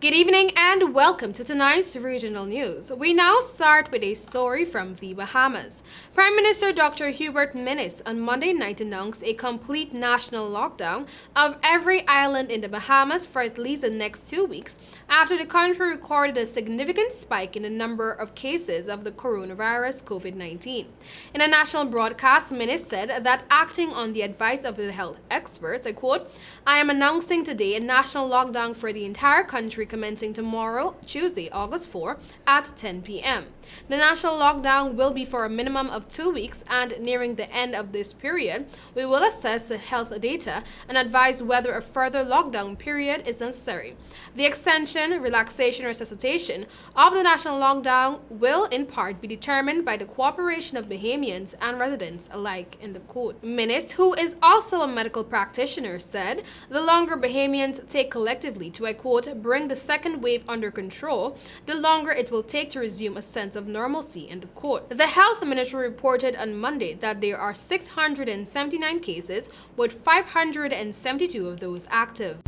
Good evening and welcome to tonight's regional news. We now start with a story from the Bahamas. Prime Minister Dr. Hubert Minnis on Monday night announced a complete national lockdown of every island in the Bahamas for at least the next 2 weeks after the country recorded a significant spike in the number of cases of the coronavirus COVID-19. In a national broadcast, Minnis said that acting on the advice of the health experts, I quote, "I am announcing today a national lockdown for the entire country commencing tomorrow, Tuesday, August 4 at 10 p.m. The national lockdown will be for a minimum of 2 weeks, and nearing the end of this period, we will assess the health data and advise whether a further lockdown period is necessary. The extension, relaxation, or cessation of the national lockdown will in part be determined by the cooperation of Bahamians and residents alike," in the quote. Minnis, who is also a medical practitioner, said the longer Bahamians take collectively to, I quote, "bring the second wave under control, the longer it will take to resume a sense of normalcy," end of quote. The health ministry reported on Monday that there are 679 cases, with 572 of those active.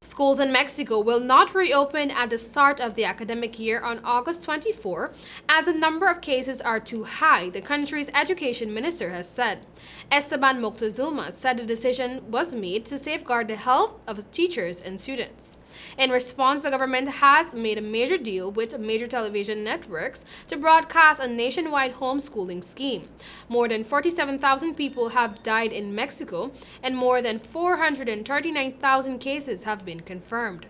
Schools in Mexico will not reopen at the start of the academic year on August 24 as the number of cases are too high, the country's education minister has said. Esteban Moctezuma said the decision was made to safeguard the health of teachers and students. In response, the government has made a major deal with major television networks to broadcast a nationwide homeschooling scheme. More than 47,000 people have died in Mexico, and more than 439,000 cases have been confirmed.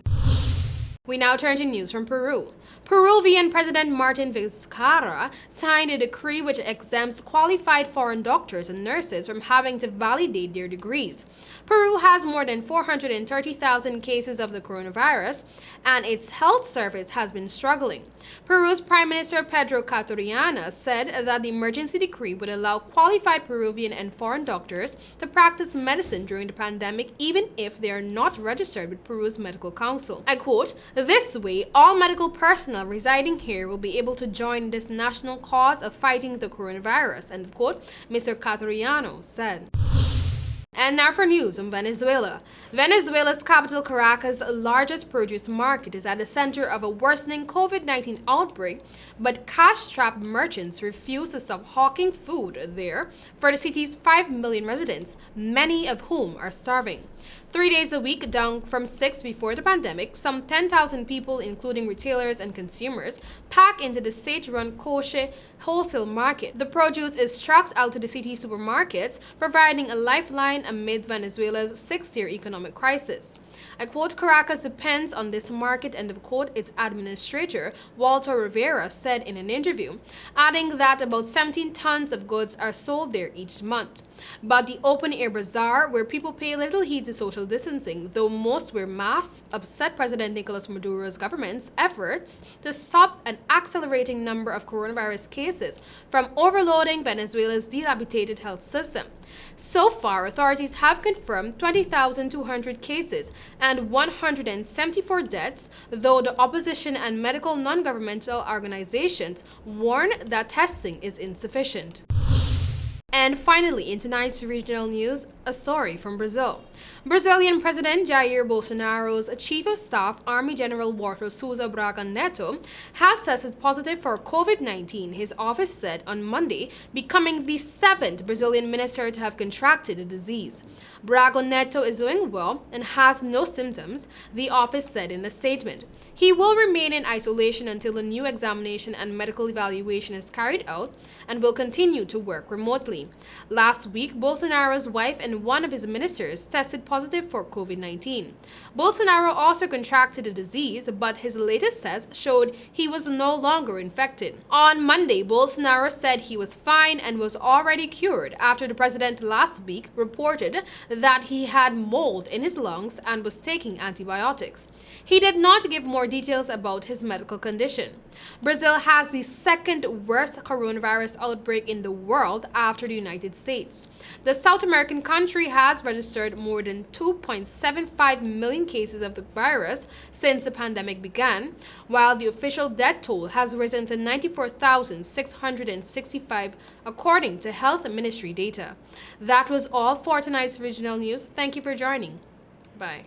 We now turn to news from Peru. Peruvian President Martin Vizcarra signed a decree which exempts qualified foreign doctors and nurses from having to validate their degrees. Peru has more than 430,000 cases of the coronavirus, and its health service has been struggling. Peru's Prime Minister Pedro Cateriana said that the emergency decree would allow qualified Peruvian and foreign doctors to practice medicine during the pandemic even if they are not registered with Peru's medical council. I quote, "This way, all medical personnel residing here will be able to join this national cause of fighting the coronavirus," end of quote, Mr. Cateriano said. And now for news on Venezuela. Venezuela's capital, Caracas' largest produce market, is at the center of a worsening COVID-19 outbreak, but cash-strapped merchants refuse to stop hawking food there for the city's 5 million residents, many of whom are starving. 3 days a week, down from 6 before the pandemic, some 10,000 people, including retailers and consumers, pack into the state-run Coche wholesale market. The produce is trucked out to the city supermarkets, providing a lifeline amid Venezuela's 6-year economic crisis. I quote, "Caracas depends on this market," end of quote, its administrator, Walter Rivera, said in an interview, adding that about 17 tons of goods are sold there each month. But the open-air bazaar, where people pay little heed to social distancing, though most wear masks, upset President Nicolas Maduro's government's efforts to stop an accelerating number of coronavirus cases from overloading Venezuela's dilapidated health system. So far, authorities have confirmed 20,200 cases and 174 deaths, though the opposition and medical non-governmental organizations warn that testing is insufficient. And finally, in tonight's regional news, a story from Brazil. Brazilian President Jair Bolsonaro's Chief of Staff, Army General Walter Souza Braga Neto, has tested positive for COVID-19, his office said on Monday, becoming the 7th Brazilian minister to have contracted the disease. Braga Neto is doing well and has no symptoms, the office said in a statement. He will remain in isolation until a new examination and medical evaluation is carried out and will continue to work remotely. Last week, Bolsonaro's wife and one of his ministers tested positive for COVID-19. Bolsonaro also contracted the disease, but his latest test showed he was no longer infected. On Monday, Bolsonaro said he was fine and was already cured after the president last week reported that he had mold in his lungs and was taking antibiotics. He did not give more details about his medical condition. Brazil has the second worst coronavirus outbreak in the world after the United States. The South American country has registered more than 2.75 million cases of the virus since the pandemic began, while the official death toll has risen to 94,665 according to Health Ministry data. That was all for tonight's regional news. Thank you for joining. Bye.